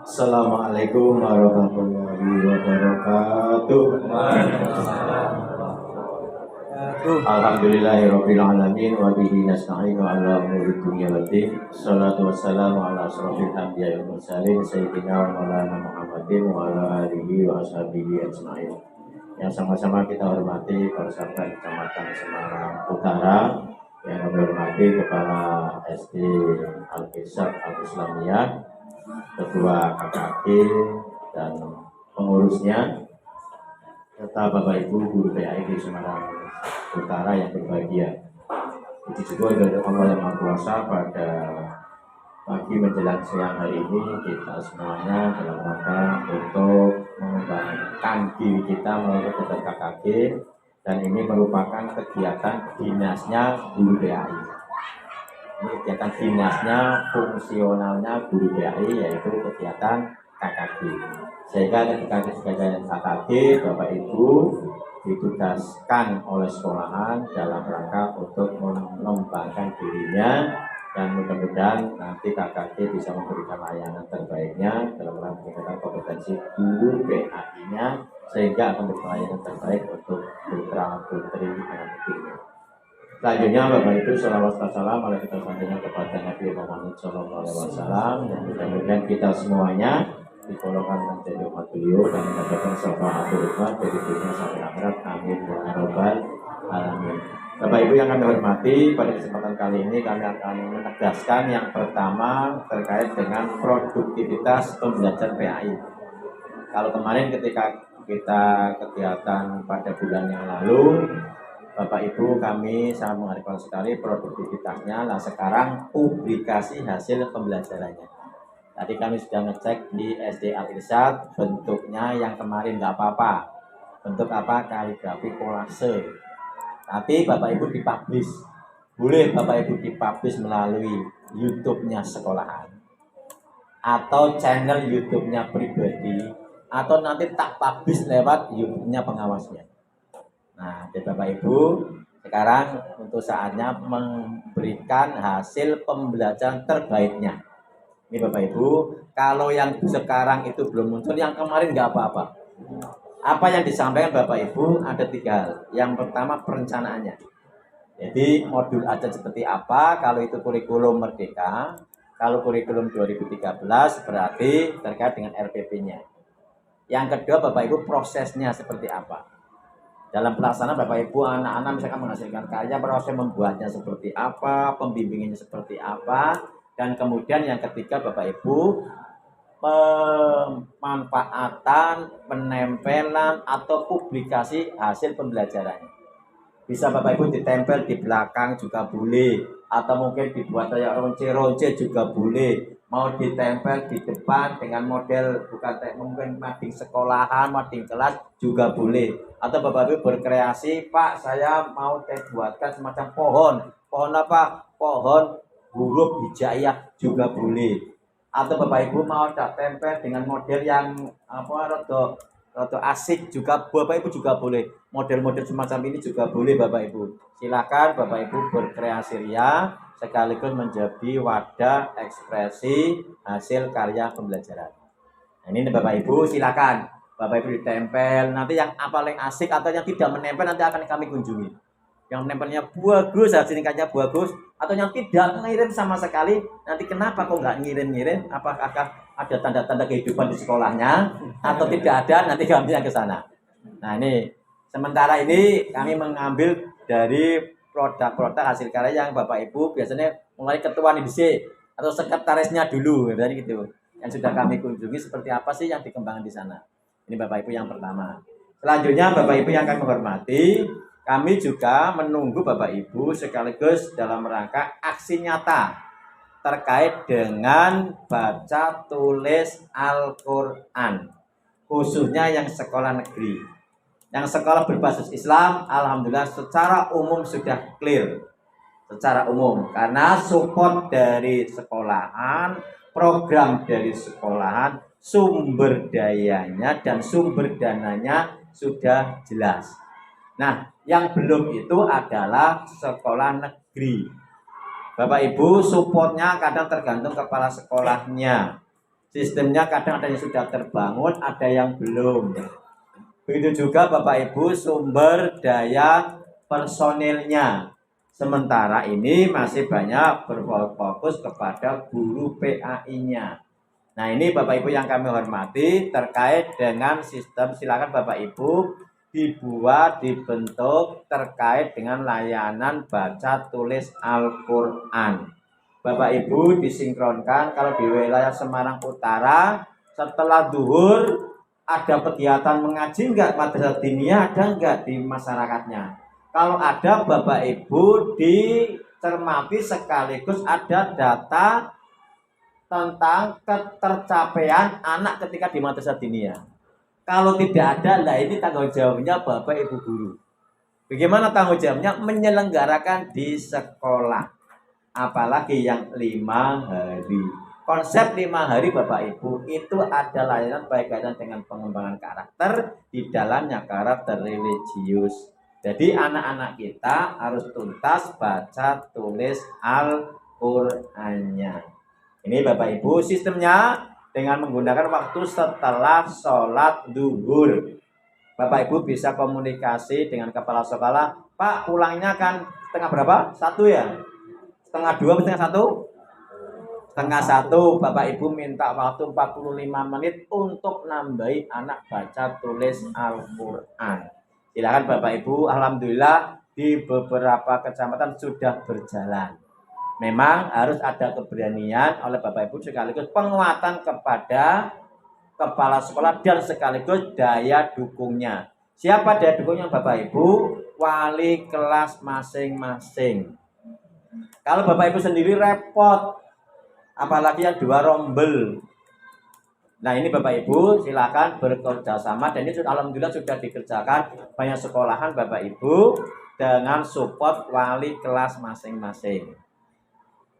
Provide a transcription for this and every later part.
Assalamualaikum warahmatullahi wabarakatuh. Alhamdulillahirabbil alamin wa bihi nasta'inu ala umuri dunya waddin. Shalatu wassalamu ala asrofil anbiya'i wal mursalin sayyidina wa maulana Muhammadin wa ala alihi wa ashabihi ajmain. Yang sama-sama kita hormati para sahabat Kecamatan Semarang Utara, yang kami hormati Kepala SD Al-Irsyad Al-Islamiyah, Ketua KKG dan pengurusnya, serta Bapak Ibu Guru PAI di Semarang Utara yang berbahagia. Puji syukur kepada Allah yang Maha Kuasa, pada pagi menjelang siang hari ini kita semuanya dalam rangka untuk mengembangkan diri kita melalui kegiatan KKG, dan ini merupakan kegiatan dinasnya Guru PAI. Ini kegiatan dinasnya, fungsionalnya Guru PAI, yaitu kegiatan KKG. Sehingga ketika kegiatan KKG, Bapak Ibu ditugaskan oleh sekolahan dalam rangka untuk mengembangkan dirinya, dan mudah-mudahan nanti KKG bisa memberikan layanan terbaiknya dalam rangka meningkatkan kompetensi guru PAI-nya, sehingga akan memberikan layanan terbaik untuk putra-putri anak didiknya. Selanjutnya Bapak Ibu, sholawat dan salam mari kita sampaikan kepada Nabi Muhammad SAW, dan mudah-mudahan kita semuanya digolongkan menjadi umat beliau dan mendapatkan syafaatul ummah dari dunia sampai akhirat. Amin ya rabbal alamin. Bapak Ibu yang kami hormati, pada kesempatan kali ini kami akan menegaskan yang pertama terkait dengan produktivitas pembelajaran PAI. Kalau kemarin ketika kita kegiatan pada bulan yang lalu, Bapak Ibu kami sangat mengharapkan sekali produktivitasnya. Nah sekarang publikasi hasil pembelajarannya. Tadi kami sudah ngecek di SD Al-Irsyad, bentuknya yang kemarin nggak apa-apa. Bentuk apa? Kaligrafi kolase. Tapi Bapak Ibu dipublish. Boleh Bapak Ibu dipublish melalui YouTube-nya sekolahan, atau channel YouTube-nya pribadi, atau nanti tak publish lewat YouTube-nya pengawasnya. Nah, jadi Bapak Ibu, sekarang untuk saatnya memberikan hasil pembelajaran terbaiknya. Ini Bapak Ibu, kalau yang sekarang itu belum muncul, yang kemarin nggak apa-apa. Apa yang disampaikan Bapak Ibu ada 3 hal. Yang pertama perencanaannya. Jadi modul aja seperti apa, kalau itu kurikulum Merdeka, kalau kurikulum 2013 berarti terkait dengan RPP-nya. Yang kedua Bapak Ibu prosesnya seperti apa. Dalam pelaksanaan Bapak Ibu, anak-anak misalkan menghasilkan karya, proses membuatnya seperti apa, pembimbingannya seperti apa, dan kemudian yang ketiga Bapak Ibu, pemanfaatan, penempelan atau publikasi hasil pembelajarannya. Bisa Bapak Ibu ditempel di belakang juga boleh, atau mungkin dibuat kayak ronce-ronce juga boleh. Mau ditempel di depan dengan model bukan mungkin mading sekolahan, mading kelas juga boleh. Atau Bapak Ibu berkreasi, Pak saya mau buatkan semacam pohon. Pohon apa? Pohon huruf hijaiyah juga boleh. Atau Bapak Ibu mau tempel dengan model yang rada asik juga Bapak Ibu juga boleh. Model-model semacam ini juga boleh Bapak Ibu. Silakan Bapak Ibu berkreasi ria, sekaligus menjadi wadah ekspresi hasil karya pembelajaran. Nah, ini Bapak Ibu silakan Bapak Ibu ditempel. Nanti yang paling asik atau yang tidak menempel nanti akan kami kunjungi. Yang menempelnya bagus, hasilnya bagus, atau yang tidak ngirim sama sekali, nanti kenapa kok nggak ngirim-ngirim? Apakah ada tanda-tanda kehidupan di sekolahnya atau tidak ada? Nanti kami yang ke sana. Nah ini sementara ini kami mengambil dari produk-produk hasil karya yang Bapak Ibu biasanya mulai ketua divisi atau sekretarisnya dulu, dari gitu. Yang sudah kami kunjungi seperti apa sih yang dikembangkan di sana. Ini Bapak Ibu yang pertama. Selanjutnya Bapak Ibu yang kami hormati, kami juga menunggu Bapak Ibu sekaligus dalam rangka aksi nyata terkait dengan baca tulis Al-Quran, khususnya yang sekolah negeri. Yang sekolah berbasis Islam, alhamdulillah secara umum sudah clear. Secara umum, karena support dari sekolahan, program dari sekolahan, sumber dayanya dan sumber dananya sudah jelas. Nah, yang belum itu adalah sekolah negeri. Bapak Ibu, supportnya kadang tergantung kepala sekolahnya. Sistemnya kadang ada yang sudah terbangun, ada yang belum. Begitu juga Bapak Ibu sumber daya personilnya. Sementara ini masih banyak berfokus kepada guru PAI-nya. Nah ini Bapak Ibu yang kami hormati terkait dengan sistem, silakan Bapak Ibu dibentuk terkait dengan layanan baca tulis Al-Quran. Bapak Ibu disinkronkan kalau di wilayah Semarang Utara setelah duhur ada kegiatan mengaji enggak, madrasah diniyah ada enggak di masyarakatnya. Kalau ada Bapak Ibu dicermati sekaligus ada data tentang ketercapaian anak ketika di madrasah diniyah. Kalau tidak ada, nah ini tanggung jawabnya Bapak Ibu guru. Bagaimana tanggung jawabnya? Menyelenggarakan di sekolah. Apalagi yang 5 hari. Konsep 5 hari Bapak Ibu itu ada layanan berkaitan dengan pengembangan karakter, di dalamnya karakter religius. Jadi anak-anak kita harus tuntas baca tulis Al-Qur'annya. Ini Bapak Ibu sistemnya dengan menggunakan waktu setelah sholat duhur. Bapak Ibu bisa komunikasi dengan kepala sekolah, Pak pulangnya kan setengah berapa? 1 ya? Setengah 2, setengah 1? Setengah 1. Bapak Ibu minta waktu 45 menit untuk nambahi anak baca tulis Al-Quran. Silakan Bapak Ibu, alhamdulillah di beberapa kecamatan sudah berjalan. Memang harus ada keberanian oleh Bapak Ibu sekaligus penguatan kepada kepala sekolah dan sekaligus daya dukungnya. Siapa daya dukungnya Bapak Ibu? Wali kelas masing-masing. Kalau Bapak Ibu sendiri repot, apalagi yang 2 rombel. Nah ini Bapak Ibu silakan bekerja sama dan ini alhamdulillah sudah dikerjakan banyak sekolahan Bapak Ibu dengan support wali kelas masing-masing.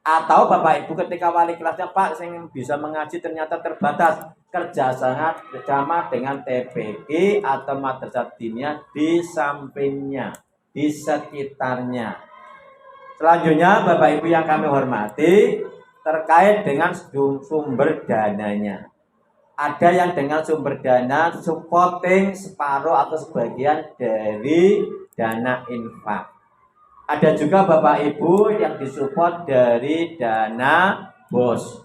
Atau Bapak Ibu ketika wali kelasnya Pak saya bisa mengaji ternyata terbatas, kerjasama dengan TPI atau madrasah diniyah di sampingnya, di sekitarnya. Selanjutnya Bapak Ibu yang kami hormati terkait dengan sumber dananya. Ada yang dengan sumber dana supporting separuh atau sebagian dari dana infak. Ada juga Bapak Ibu yang disupport dari dana BOS.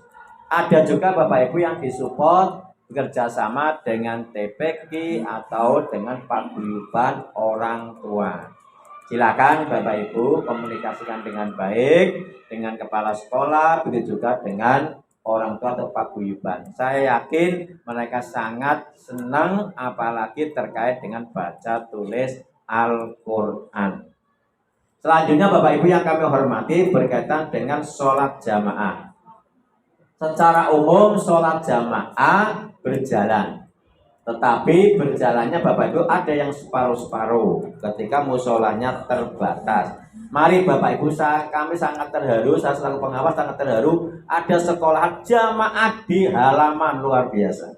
Ada juga Bapak Ibu yang disupport bekerjasama dengan TPQ atau dengan paguyuban orang tua. Silakan Bapak Ibu komunikasikan dengan baik dengan kepala sekolah, begitu juga dengan orang tua atau paguyuban. Saya yakin mereka sangat senang apalagi terkait dengan baca tulis Al-Quran. Selanjutnya Bapak Ibu yang kami hormati berkaitan dengan sholat jamaah. Secara umum sholat jamaah berjalan. Tetapi berjalannya Bapak Ibu ada yang separuh-separuh ketika musholanya terbatas. Mari Bapak Ibu, kami sangat terharu, saya selaku pengawas sangat terharu, ada sekolahan jamaah di halaman luar biasa.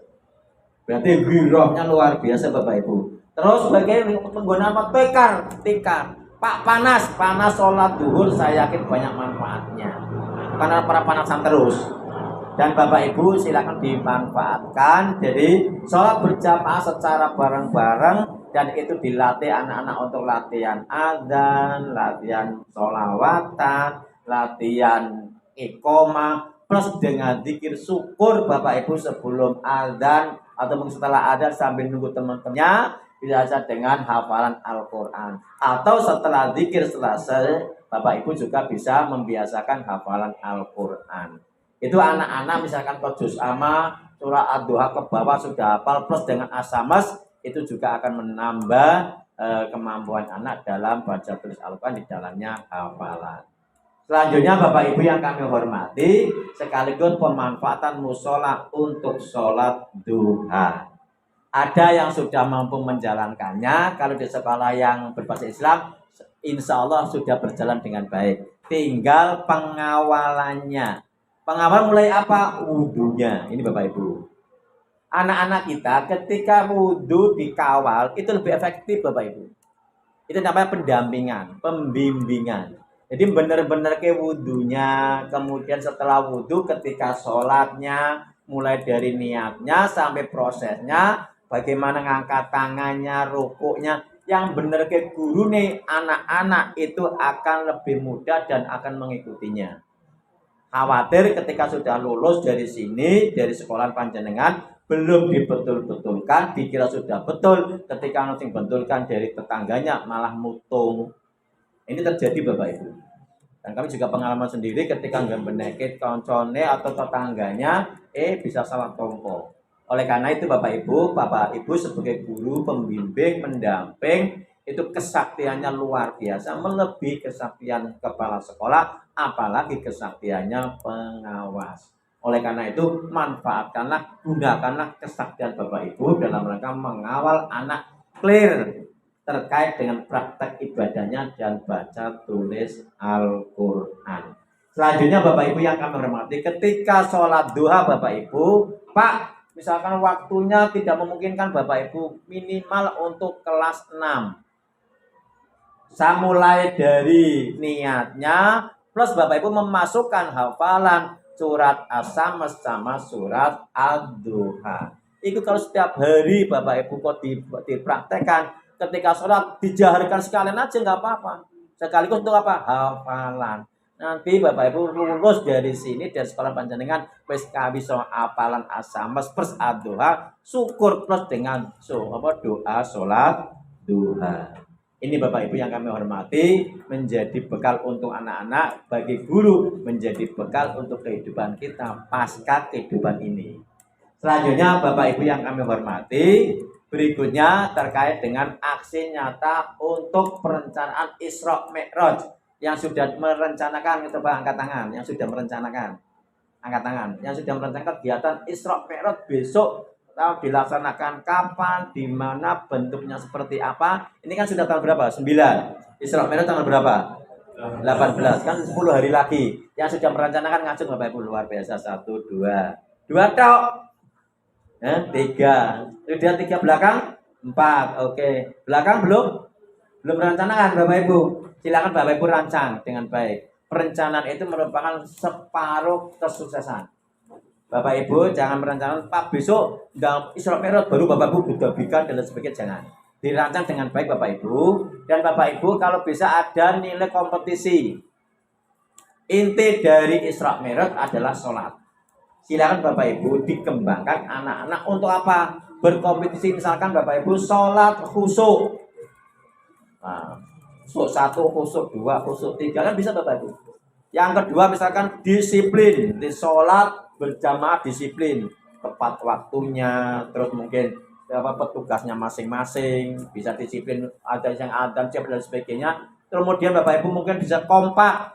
Berarti girohnya luar biasa Bapak Ibu. Terus bagaimana penggunaan tikar. Pak panas sholat duhur saya yakin banyak manfaatnya. Karena para panasan terus. Dan Bapak Ibu silakan dimanfaatkan. Jadi sholat berjamaah secara bareng-bareng dan itu dilatih anak-anak untuk latihan adzan, latihan sholawatan, latihan iqomah plus dengan zikir syukur Bapak Ibu sebelum adzan atau setelah adzan sambil nunggu teman-temannya. Biasa dengan hafalan Al-Quran. Atau setelah zikir selesai, Bapak Ibu juga bisa membiasakan hafalan Al-Quran. Itu anak-anak misalkan ke juz amma, surah ad-duha ke bawah sudah hafal, plus dengan asamas, itu juga akan menambah kemampuan anak dalam baca tulis Al-Quran di dalamnya hafalan. Selanjutnya Bapak Ibu yang kami hormati, sekaligus pemanfaatan musola untuk sholat duha. Ada yang sudah mampu menjalankannya. Kalau di sekolah yang berbahasa Islam, insya Allah sudah berjalan dengan baik. Tinggal pengawalannya. Pengawal mulai apa? Wudhunya. Ini Bapak Ibu. Anak-anak kita ketika wudhu dikawal, itu lebih efektif Bapak Ibu. Itu namanya pendampingan, pembimbingan. Jadi benar-benar ke wudhunya, kemudian setelah wudhu ketika sholatnya, mulai dari niatnya sampai prosesnya, bagaimana ngangkat tangannya, rukuknya, yang benar ke guru nih, anak-anak itu akan lebih mudah dan akan mengikutinya. Khawatir ketika sudah lulus dari sini, dari sekolah panjenengan, belum dibetul-betulkan, dikira sudah betul, ketika nanti betulkan dari tetangganya malah mutung. Ini terjadi Bapak Ibu. Dan kami juga pengalaman sendiri ketika nggak benekit koncone atau tetangganya, bisa salah tompo. Oleh karena itu Bapak Ibu sebagai guru, pembimbing, mendamping, itu kesaktiannya luar biasa, melebihi kesaktian kepala sekolah, apalagi kesaktiannya pengawas. Oleh karena itu, manfaatkanlah, gunakanlah kesaktian Bapak Ibu dalam rangka mengawal anak clear terkait dengan praktek ibadahnya dan baca tulis Al-Quran. Selanjutnya Bapak Ibu yang kami hormati, ketika sholat duha Bapak Ibu, Pak, misalkan waktunya tidak memungkinkan Bapak Ibu, minimal untuk kelas 6. Saya mulai dari niatnya, plus Bapak Ibu memasukkan hafalan surat As-Samas sama surat Ad-Duha. Itu kalau setiap hari Bapak Ibu kok dipraktekkan, ketika sholat dijaharkan sekalian aja nggak apa-apa. Sekaligus untuk apa? Hafalan. Nanti Bapak Ibu lulus dari sini dari sekolah panjenengan wis bisa hafalan As-Samas plus Ad-Duha, syukur plus dengan doa sholat duha. Ini Bapak Ibu yang kami hormati, menjadi bekal untuk anak-anak, bagi guru menjadi bekal untuk kehidupan kita pasca kehidupan ini. Selanjutnya Bapak Ibu yang kami hormati, berikutnya terkait dengan aksi nyata untuk perencanaan Isra Mi'raj yang sudah merencanakan, coba angkat tangan, yang sudah merencanakan, angkat tangan, yang sudah merencanakan kegiatan Isra Mi'raj besok dilaksanakan kapan, di mana, bentuknya seperti apa. Ini kan sudah tanggal berapa? 9. Isra Mi'raj tanggal berapa? 18. Kan 10 hari lagi. Yang sudah merencanakan ngajeng Bapak Ibu luar biasa. 1, 2. 2 tok. 3. Sudah 3 belakang? 4. Oke. Belakang belum? Belum merencanakan Bapak Ibu. Silakan Bapak Ibu rancang dengan baik. Perencanaan itu merupakan separuh kesuksesan. Bapak Ibu jangan merencanakan Pak besok dalam Isra Mi'raj baru Bapak Ibu sudah bikin dan sebagainya, jangan. Dirancang dengan baik Bapak Ibu, dan Bapak Ibu kalau bisa ada nilai kompetisi. Inti dari Isra Mi'raj adalah sholat. Silakan Bapak Ibu dikembangkan anak-anak untuk apa? Berkompetisi, misalkan Bapak Ibu sholat khusyuk. Nah, khusyuk 1, khusyuk 2, khusyuk 3 kan bisa Bapak Ibu. Yang kedua misalkan disiplin di sholat berjamaah, disiplin tepat waktunya, terus mungkin petugasnya masing-masing bisa disiplin, ada yang adzan dan sebagainya. Kemudian Bapak Ibu mungkin bisa kompak,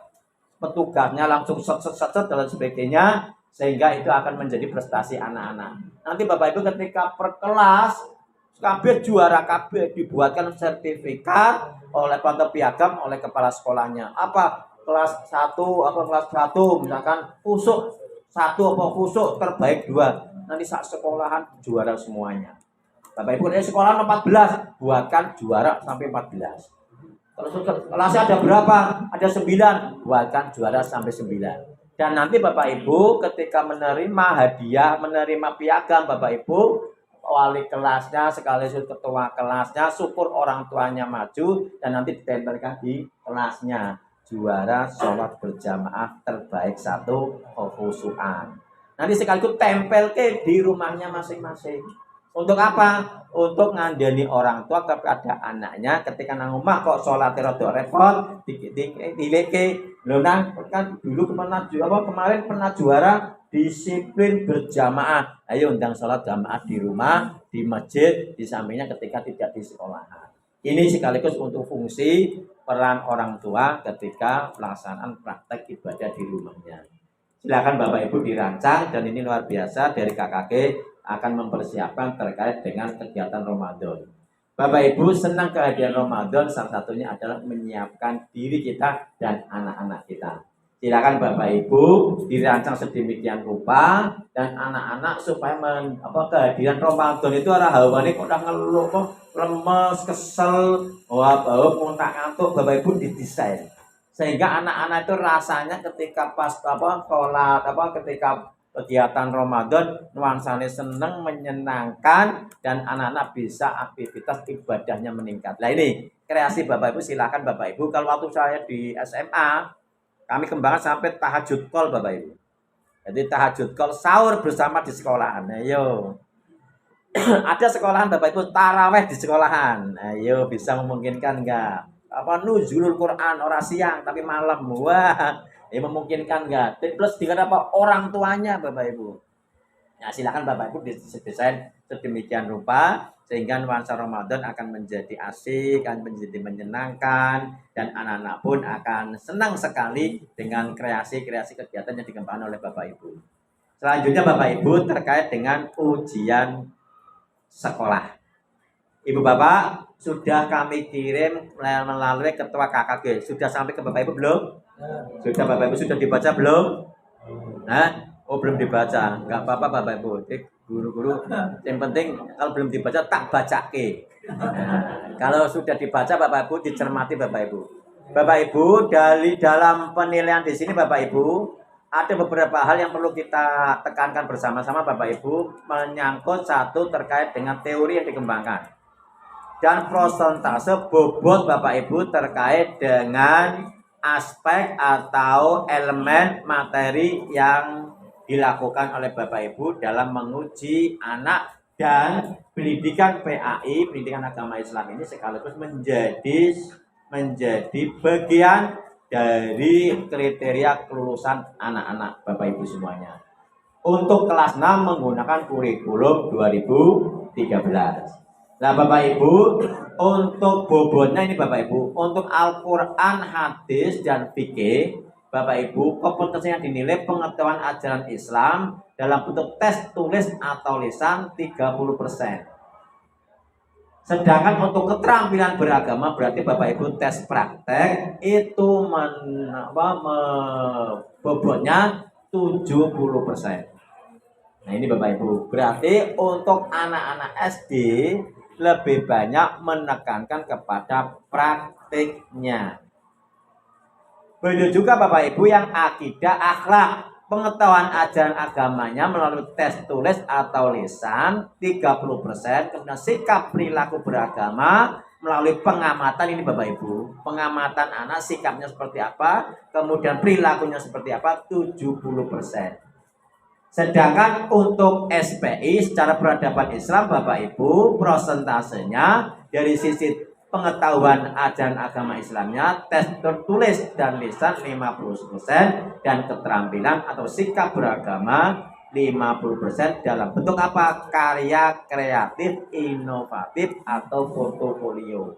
petugasnya langsung set dan sebagainya, sehingga itu akan menjadi prestasi anak-anak. Nanti Bapak Ibu ketika per kelas kabeh juara kabeh dibuatkan sertifikat oleh Pantau Piagam oleh kepala sekolahnya. Apa? Kelas 1 apa kelas 1 misalkan khusyuk 1 apa khusyuk terbaik 2. Nanti saat sekolahan juara semuanya. Bapak Ibu dari sekolah 14 buatkan juara sampai 14. Kalau kelasnya ada berapa? Ada 9, buatkan juara sampai 9. Dan nanti Bapak Ibu ketika menerima hadiah, menerima piagam Bapak Ibu, wali kelasnya sekaligus ketua kelasnya, syukur orang tuanya maju dan nanti ditempelkan di kelasnya. Juara sholat berjamaah terbaik 1 khusyukan. Nanti sekaligus tempel ke di rumahnya masing-masing. Untuk apa? Untuk ngandani orang tua kepada anaknya ketika nang omah kok sholat rada repot, dileke. Lho nang kan dulu kemarin pernah juara disiplin berjamaah. Ayo undang sholat jamaah di rumah, di masjid, di sampingnya ketika tidak di sekolahan. Ini sekaligus untuk fungsi peran orang tua ketika pelaksanaan praktek ibadah di rumahnya. Silakan Bapak Ibu dirancang, dan ini luar biasa dari KKG akan mempersiapkan terkait dengan kegiatan Ramadan. Bapak Ibu senang kehadiran Ramadan, salah satunya adalah menyiapkan diri kita dan anak-anak kita. Silakan Bapak Ibu dirancang sedemikian rupa dan anak-anak supaya kehadiran Ramadan itu arah hawane kok udah ngeluh kok lemes, kesel, bau muntah ngantuk, Bapak Ibu didesain sehingga anak-anak itu rasanya ketika pas sholat ketika kegiatan Ramadan nuansanya senang, menyenangkan, dan anak-anak bisa aktivitas ibadahnya meningkat. Nah ini kreasi Bapak Ibu, silakan Bapak Ibu. Kalau waktu saya di SMA, kami kembangkan sampai tahajud call Bapak Ibu. Jadi tahajud call sahur bersama di sekolahan. Ayo. Ada sekolahan Bapak Ibu taraweh di sekolahan. Ayo bisa memungkinkan enggak? Apa nuzulul Quran orang siang tapi malam. Wah, ya memungkinkan enggak? Plus dengan apa orang tuanya Bapak Ibu. Nah, silakan Bapak Ibu desain sedemikian rupa sehingga nuansa Ramadan akan menjadi asik, akan menjadi menyenangkan, dan anak-anak pun akan senang sekali dengan kreasi-kreasi kegiatan yang dikembangkan oleh Bapak Ibu. Selanjutnya Bapak Ibu terkait dengan ujian sekolah. Ibu Bapak sudah kami kirim melalui ketua KKG. Sudah sampai ke Bapak Ibu belum? Sudah Bapak Ibu sudah dibaca belum? Nah, oh belum dibaca. Enggak apa-apa Bapak Ibu. Guru-guru yang penting kalau belum dibaca tak bacake. Nah, kalau sudah dibaca Bapak Ibu dicermati Bapak Ibu. Bapak Ibu dari dalam penilaian di sini Bapak Ibu ada beberapa hal yang perlu kita tekankan bersama-sama Bapak Ibu menyangkut satu terkait dengan teori yang dikembangkan dan prosentase bobot Bapak Ibu terkait dengan aspek atau elemen materi yang dilakukan oleh Bapak Ibu dalam menguji anak dan pendidikan PAI, pendidikan agama Islam ini sekaligus menjadi bagian dari kriteria kelulusan anak-anak Bapak Ibu semuanya. Untuk kelas 6 menggunakan kurikulum 2013. Nah Bapak Ibu, untuk bobotnya ini Bapak Ibu, untuk Al-Quran, hadis, dan fikih, Bapak Ibu, kompetensinya dinilai pengetahuan ajaran Islam dalam bentuk tes tulis atau lisan 30%. Sedangkan untuk keterampilan beragama berarti Bapak Ibu tes praktek itu bobotnya 70%. Nah ini Bapak Ibu, berarti untuk anak-anak SD lebih banyak menekankan kepada praktiknya. Begitu juga Bapak Ibu yang akidah, akhlak, pengetahuan ajaran agamanya melalui tes tulis atau lisan 30%, kemudian sikap perilaku beragama melalui pengamatan ini Bapak Ibu. Pengamatan anak sikapnya seperti apa, kemudian perilakunya seperti apa 70%. Sedangkan untuk SPI secara peradaban Islam Bapak Ibu prosentasenya dari sisi pengetahuan ajaran agama Islamnya tes tertulis dan lisan 50% dan keterampilan atau sikap beragama 50% dalam bentuk apa? Karya kreatif inovatif atau portofolio.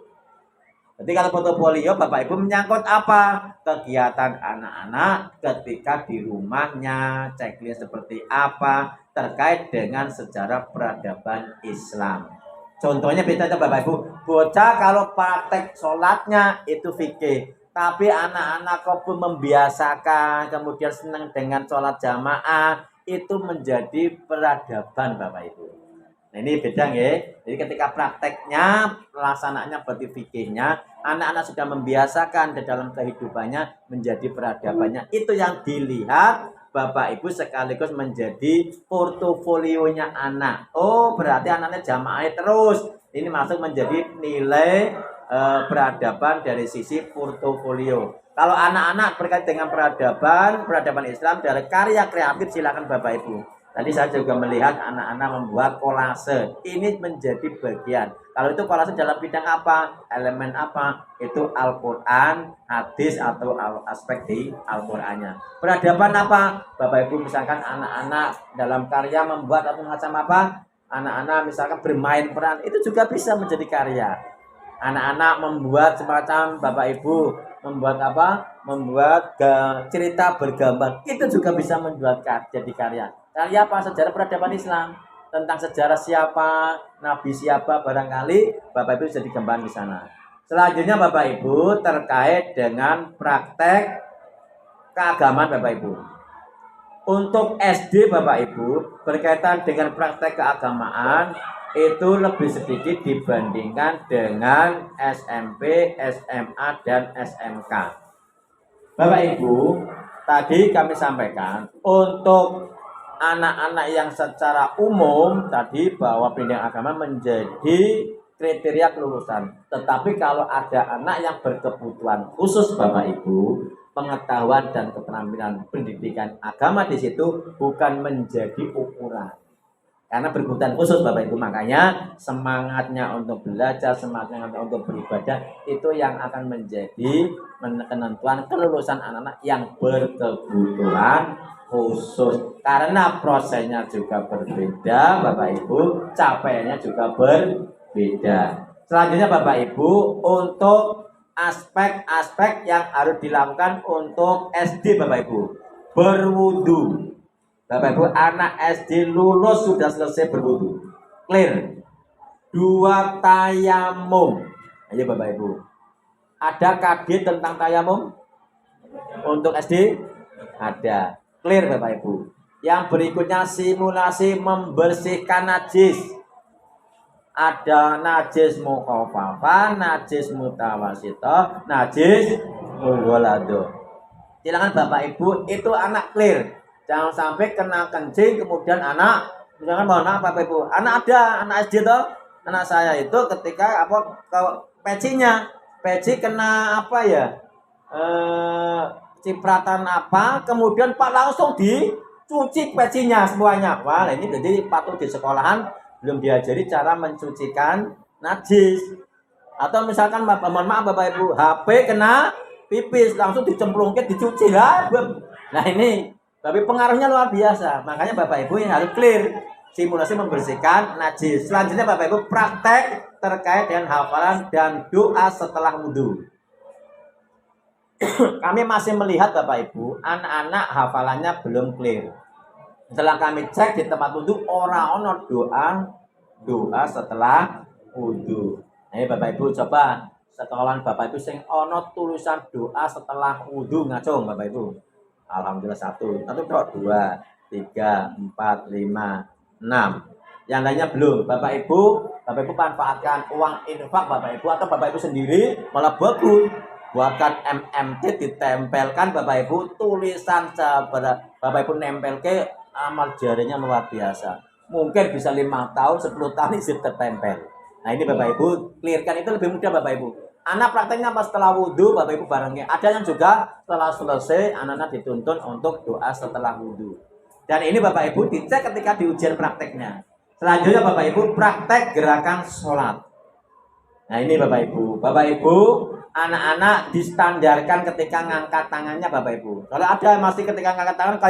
Jadi kalau portofolio Bapak Ibu menyangkut apa? Kegiatan anak-anak ketika di rumahnya, checklist seperti apa terkait dengan sejarah peradaban Islam. Contohnya beda Bapak Ibu, bocah kalau praktek sholatnya itu fikih, tapi anak-anak kok pun membiasakan kemudian senang dengan sholat jamaah itu menjadi peradaban Bapak Ibu. Nah ini beda ya. Jadi ketika prakteknya, pelaksanaannya berarti fikihnya, anak-anak sudah membiasakan di dalam kehidupannya menjadi peradabannya. Itu yang dilihat Bapak Ibu sekaligus menjadi portofolionya anak. Oh berarti anaknya jamaah terus. Ini masuk menjadi nilai peradaban dari sisi portofolio. Kalau anak-anak berkait dengan peradaban Islam dari karya kreatif silakan Bapak Ibu. Tadi saya juga melihat anak-anak membuat kolase. Ini menjadi bagian. Kalau itu kolase dalam bidang apa? Elemen apa? Itu Al-Quran, hadis atau aspek di Al-Qurannya. Peradaban apa? Bapak Ibu misalkan anak-anak dalam karya membuat atau macam apa? Anak-anak misalkan bermain peran. Itu juga bisa menjadi karya. Anak-anak membuat semacam Bapak Ibu membuat apa? Membuat cerita bergambar. Itu juga bisa membuat jadi karya. Karya apa? Sejarah peradaban Islam. Tentang sejarah siapa, nabi siapa barangkali Bapak Ibu bisa dikembangkan di sana. Selanjutnya Bapak Ibu terkait dengan praktek keagamaan Bapak Ibu. Untuk SD Bapak Ibu berkaitan dengan praktek keagamaan itu lebih sedikit dibandingkan dengan SMP, SMA, dan SMK. Bapak Ibu, tadi kami sampaikan untuk anak-anak yang secara umum tadi bahwa pendidikan agama menjadi kriteria kelulusan. Tetapi kalau ada anak yang berkebutuhan khusus Bapak Ibu, pengetahuan dan keterampilan pendidikan agama di situ bukan menjadi ukuran. Karena berkebutuhan khusus Bapak Ibu, makanya semangatnya untuk belajar, semangatnya untuk beribadah itu yang akan menjadi penentuan kelulusan anak-anak yang berkebutuhan khusus. Karena prosesnya juga berbeda Bapak Ibu, capaiannya juga berbeda. Selanjutnya Bapak Ibu, untuk aspek-aspek yang harus dilakukan untuk SD Bapak Ibu, berwudu. Bapak Ibu, anak SD lulus sudah selesai berwudu, clear. 2 tayamum. Ayo Bapak Ibu, ada KD tentang tayamum untuk SD? Ada, clear Bapak Ibu. Yang berikutnya simulasi membersihkan najis. Ada najis mukhafafah, najis mutawasithah, najis mughaladzah. Silakan Bapak Ibu, itu anak clear. Jangan sampai kena kencing kemudian anak, misalkan mohon maaf Bapak Ibu, anak SD toh, anak saya itu ketika ke peci kena apa ya, cipratan apa, kemudian Pak langsung dicuci pecinya semuanya. Wah ini jadi patut di sekolahan belum diajari cara mencucikan najis. Atau misalkan mohon maaf Bapak Ibu, HP kena pipis langsung dicemplungkan dicuci lah. Nah ini tapi pengaruhnya luar biasa. Makanya Bapak Ibu yang harus clear simulasi membersihkan najis. Selanjutnya Bapak Ibu praktek terkait dengan hafalan dan doa setelah wudhu. Kami masih melihat Bapak Ibu, anak-anak hafalannya belum clear. Setelah kami cek di tempat wudhu, orang doa setelah wudhu. Nah Bapak Ibu coba sekolahan Bapak Ibu sing ono tulisan doa setelah wudhu ngacung Bapak Ibu. Alhamdulillah 1, 2, 3, 4, 5, 6. Yang lainnya belum. Bapak Ibu manfaatkan uang infak Bapak Ibu atau Bapak Ibu sendiri malah bagus. Buatkan MMT ditempelkan Bapak Ibu tulisan Bapak Ibu nempel ke amal jarinya luar biasa. Mungkin bisa 5 tahun, 10 tahun isi tertempel. Nah ini Bapak Ibu clearkan itu lebih mudah Bapak Ibu. Anak prakteknya pas setelah wudhu Bapak Ibu barengnya. Ada yang juga setelah selesai anak-anak dituntun untuk doa setelah wudhu. Dan ini Bapak Ibu dicek ketika di ujian prakteknya. Selanjutnya Bapak Ibu praktek gerakan sholat. Nah ini Bapak Ibu anak-anak distandarkan ketika ngangkat tangannya Bapak Ibu. Kalau ada masih ketika ngangkat tangan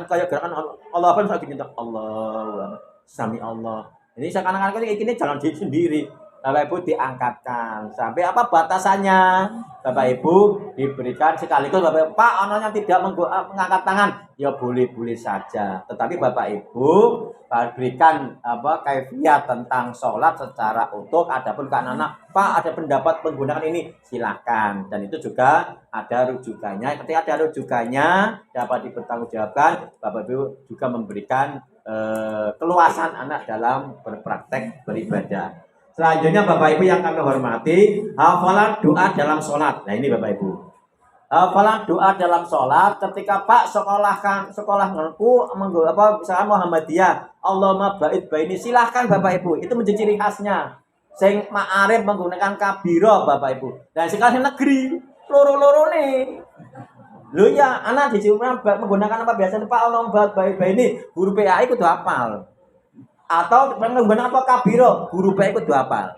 kayak gerakan Allah apa misalnya diminta Allah sami Allah. Ini seakan-akan ini jalan sendiri. Bapak Ibu diangkatkan sampai apa batasannya Bapak Ibu diberikan sekaligus Bapak Ibu, Pak ononya tidak mengangkat tangan ya boleh saja, tetapi Bapak Ibu berikan kaifiat tentang sholat secara utuh. Adapun ke anak-anak Pak ada pendapat menggunakan ini silakan, dan itu juga ada rujukannya. Ketika ada rujukannya dapat dipertanggungjawabkan, Bapak Ibu juga memberikan keluasan anak dalam berpraktek beribadah. Selanjutnya Bapak Ibu yang kami hormati, hafalan doa dalam sholat. Nah ini Bapak Ibu, hafalan doa dalam sholat ketika Pak sekolah misalnya Muhammadiyah, Allahumma ba'id baini, silahkan Bapak Ibu, itu menjadi ciri khasnya. Sing ma'arif menggunakan kabiro Bapak Ibu. Dan sekarang negeri loro-loro nih. Lu ya anak di sini menggunakan apa biasanya Pak Allahumma ba'id baini, guru PAI itu hafal. Atau menggunakan apa kabiro, guru baik itu hafal.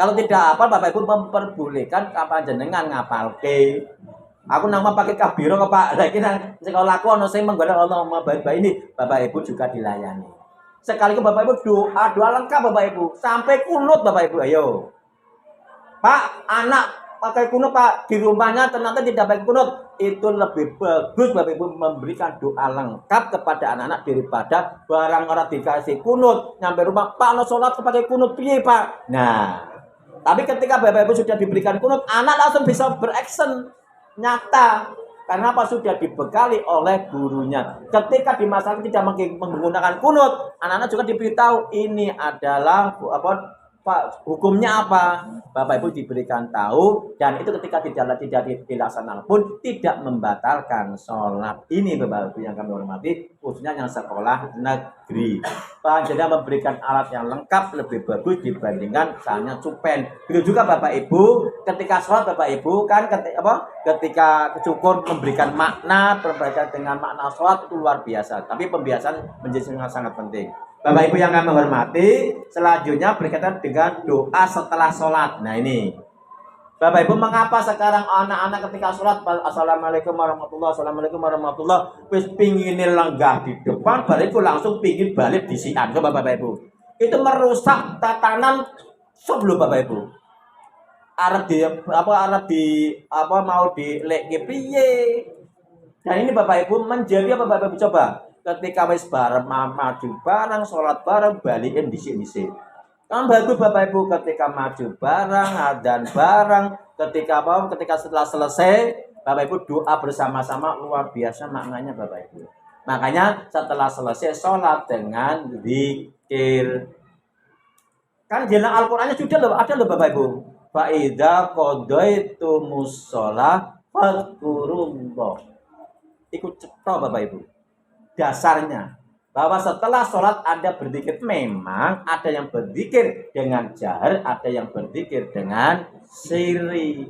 Kalau tidak hafal Bapak Ibu memperbolehkan kapan jenengan ngapalke. Aku nama pakai kabiro kok Pak. Lagi nang sekolah aku ono sing menggunakan Allahumma baik ini, Bapak Ibu juga dilayani. Sekaligus Bapak Ibu doa lengkap Bapak Ibu, sampai kunut Bapak Ibu. Ayo. Pak, anak pakai kunut Pak, di rumahnya ternyata tidak pakai kunut, itu lebih bagus Bapak Ibu memberikan doa lengkap kepada anak-anak daripada barang orang dikasih kunut nyampe rumah Pak no sholat pakai kunut piye Pak. Nah tapi ketika Bapak Ibu sudah diberikan kunut, anak langsung bisa beraction nyata karena apa, sudah dibekali oleh gurunya. Ketika di masyarakat tidak menggunakan kunut, anak-anak juga diberitahu ini adalah Pak, hukumnya apa? Bapak Ibu diberikan tahu dan itu ketika tidak dilaksanakan pun tidak membatalkan sholat. Ini Bapak Ibu yang kami hormati, khususnya yang sekolah negeri. Panjenengan memberikan alat yang lengkap lebih bagus dibandingkan misalnya cupen. Begitu juga Bapak Ibu ketika sholat Bapak Ibu kan ketika cukur memberikan makna berkaitan dengan makna sholat itu luar biasa. Tapi pembiasaan menjadi sangat penting. Bapak Ibu yang kami hormati, selanjutnya berkaitan dengan doa setelah sholat. Nah ini, Bapak Ibu mengapa sekarang anak-anak ketika sholat, Assalamualaikum warahmatullahi wabarakatuh, wis pingin lenggah di depan, balik langsung pingin balik di sian. Coba Bapak Ibu, itu merusak tatanan sebelum Bapak Ibu. Arab mau dilek piye. Dan ini Bapak Ibu menjadi apa Bapak Ibu coba? Ketika wis bareng maju bareng sholat bareng balikin disik-disik. Kan bagus Bapak Ibu ketika maju bareng adzan bareng ketika setelah selesai Bapak Ibu doa bersama-sama luar biasa maknanya Bapak Ibu. Makanya setelah selesai sholat dengan zikir. Kan dalam Al-Qur'annya sudah ada loh Bapak Ibu. Fa idza qadaytumus shalah fadhkurullah. Ikut cetok Bapak Ibu. Dasarnya bahwa setelah sholat Anda berzikir, memang ada yang berzikir dengan jahar, ada yang berzikir dengan sirri.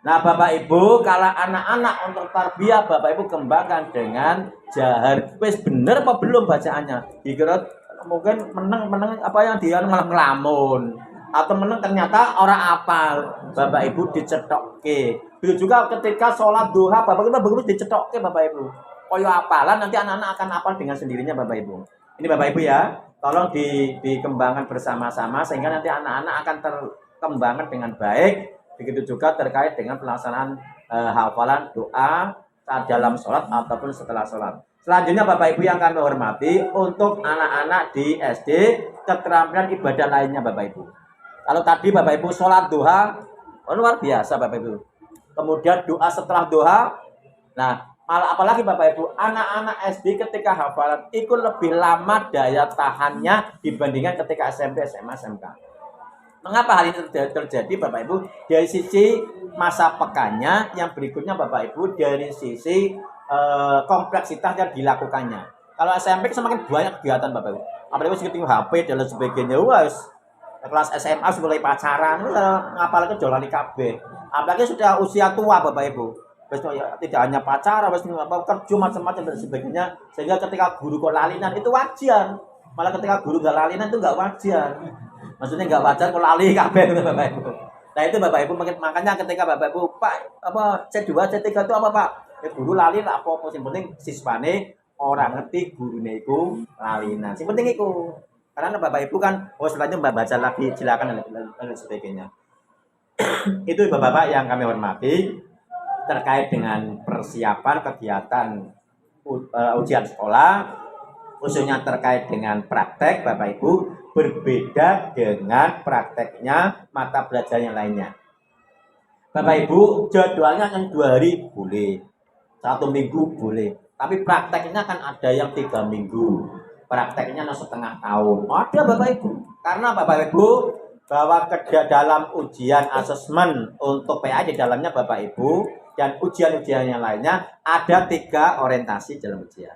Nah Bapak Ibu, kalau anak-anak untuk tarbiyah Bapak Ibu kembangkan dengan jahar. Wes bener apa belum bacaannya? Dikira mungkin meneng apa yang dia ngelamun atau meneng ternyata orang apal. Bapak Ibu dicetokke. Begitu juga ketika sholat duha Bapak Ibu dicetokke Bapak Ibu. Koyo apalan nanti anak-anak akan hafal dengan sendirinya Bapak Ibu. Ini Bapak Ibu ya, tolong dikembangkan bersama-sama sehingga nanti anak-anak akan terkembangkan dengan baik. Begitu juga terkait dengan pelaksanaan hafalan doa saat dalam sholat ataupun setelah sholat. Selanjutnya Bapak Ibu yang kami hormati, untuk anak-anak di SD keterampilan ibadah lainnya Bapak Ibu. Kalau tadi Bapak Ibu sholat duha, luar biasa Bapak Ibu. Kemudian doa setelah duha, nah apalagi Bapak Ibu, anak-anak SD ketika hafalan itu lebih lama daya tahannya dibandingkan ketika SMP, SMA, SMK. Mengapa hal ini terjadi Bapak Ibu? Dari sisi masa pekannya, yang berikutnya Bapak Ibu dari sisi kompleksitas yang dilakukannya. Kalau SMP semakin banyak kegiatan Bapak Ibu. Apalagi sekitar HP dan sebagainya, kelas SMA sudah mulai pacaran, apalagi jolani KB. Apalagi sudah usia tua Bapak Ibu. Tidak hanya pacaran, kerja macam-macam dan sebagainya. Sehingga ketika guru kok lalinan itu wajar. Malah ketika guru gak lalinan itu gak wajar. Maksudnya gak wajar kok lali kabeh Bapak Ibu. Nah itu Bapak Ibu makanya ketika Bapak Ibu C2, C3 itu apa Pak? Ya guru lali lah apa sing penting siswane orang ngerti gurune iku lalinan. Sing penting iku. Karena Bapak Ibu kan selanjutnya baca lagi silakan dan sebagainya. Itu Bapak-bapak yang kami hormati. Terkait dengan persiapan kegiatan ujian sekolah, khususnya terkait dengan praktek, Bapak Ibu, berbeda dengan prakteknya mata pelajaran yang lainnya. Bapak Ibu, jadwalnya yang 2 hari boleh, 1 minggu boleh, tapi prakteknya kan ada yang 3 minggu, prakteknya setengah tahun. Ada Bapak Ibu, karena Bapak Ibu bahwa dalam ujian asesmen untuk PA di dalamnya Bapak Ibu dan ujian-ujian yang lainnya ada 3 orientasi dalam ujian,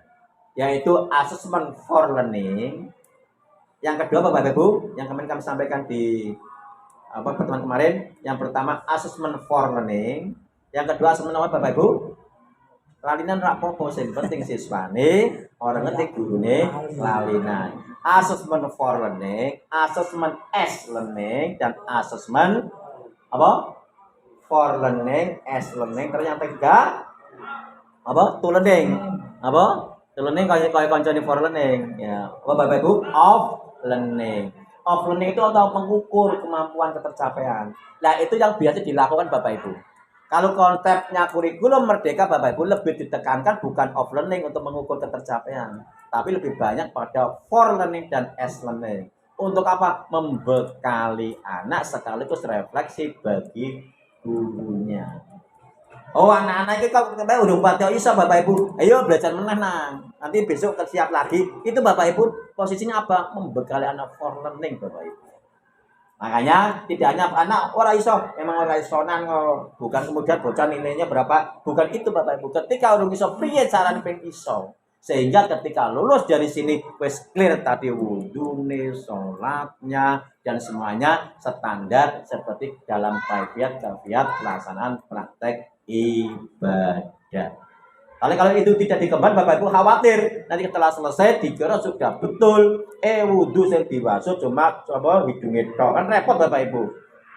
yaitu assessment for learning. Yang kedua Bapak Ibu, yang kemarin kami sampaikan di pertemuan kemarin, yang pertama assessment for learning, yang kedua assessment apa Bapak Ibu? Lalinan rapopo sing penting siswane orang ngerti gurune lalinan. Assessment for learning, assessment as learning, dan assessment apa? For learning, as learning, ternyata 3 apa? To learning. Apa? To learning kaya kancane for learning. Ya, apa Bapak Ibu? Of learning. Of learning itu untuk mengukur kemampuan ketercapaian. Nah, itu yang biasa dilakukan Bapak Ibu. Kalau konsepnya kurikulum merdeka Bapak Ibu lebih ditekankan bukan of learning untuk mengukur ketercapaian, tapi lebih banyak pada for learning dan as learning. Untuk apa? Membekali anak sekaligus refleksi bagi gurunya. Oh anak-anak itu kalau udah pada bisa Bapak Ibu, ayo belajar meneh nang. Nanti besok siap lagi. Itu Bapak Ibu posisinya apa? Membekali anak for learning Bapak Ibu. Makanya tidak hanya anak ora iso, memang ora isonan bukan kemudian bocah nilainya berapa, bukan itu Bapak Ibu. Ketika urung iso piye carane pengen iso. Sehingga ketika lulus dari sini wis clear tadi wudune, sholatnya dan semuanya standar seperti dalam kaifiat pelaksanaan praktek ibadah. Kalau itu tidak dikembang, Bapak Ibu khawatir nanti setelah selesai dikira sudah betul. Wudhu yang diwasud cuma coba hidungnya tok kan repot Bapak Ibu.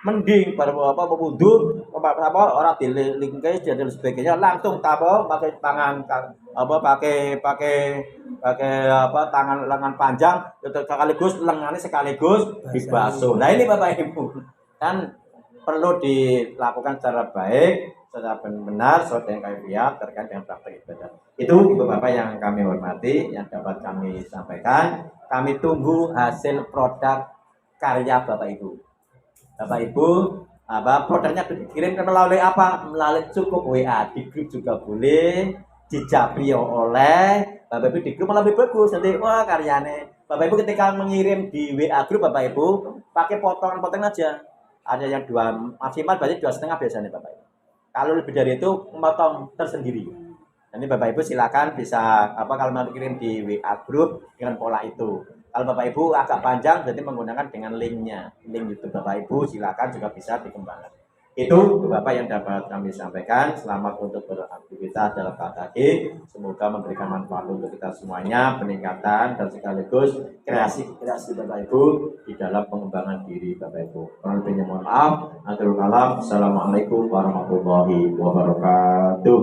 Mending baru wudhu orang dilingkai dan sebagainya langsung pakai tangan pakai tangan lengan panjang sekaligus lengannya sekaligus dibasuh. Nah ini Bapak Ibu kan perlu dilakukan secara baik, secara benar, sesuai dengan kaifiat terkait dengan praktek ibadah. Itu Ibu Bapak yang kami hormati, yang dapat kami sampaikan. Kami tunggu hasil produk karya Bapak Ibu. Bapak Ibu, produknya dikirim melalui apa? Melalui cukup WA, di grup juga boleh, di Japrio oleh, Bapak Ibu di grup malah lebih bagus. Nanti wah karyanya. Bapak Ibu ketika mengirim di WA grup Bapak Ibu, pakai potongan-potongan aja. Ada yang maksimal berarti 2,5 biasanya Bapak Ibu. Kalau lebih dari itu memotong tersendiri. Jadi Bapak Ibu silakan bisa kalau mau kirim di WA grup dengan pola itu. Kalau Bapak Ibu agak panjang berarti menggunakan dengan linknya. Link YouTube Bapak Ibu silakan juga bisa dikembangkan. Itu Bapak yang dapat kami sampaikan. Selamat untuk beraktivitas dalam KKG. Semoga memberikan manfaat untuk kita semuanya, peningkatan dan sekaligus kreasi Bapak Ibu di dalam pengembangan diri Bapak Ibu. Kurang lebihnya mohon maaf. Akhirul kalam. Assalamualaikum warahmatullahi wabarakatuh.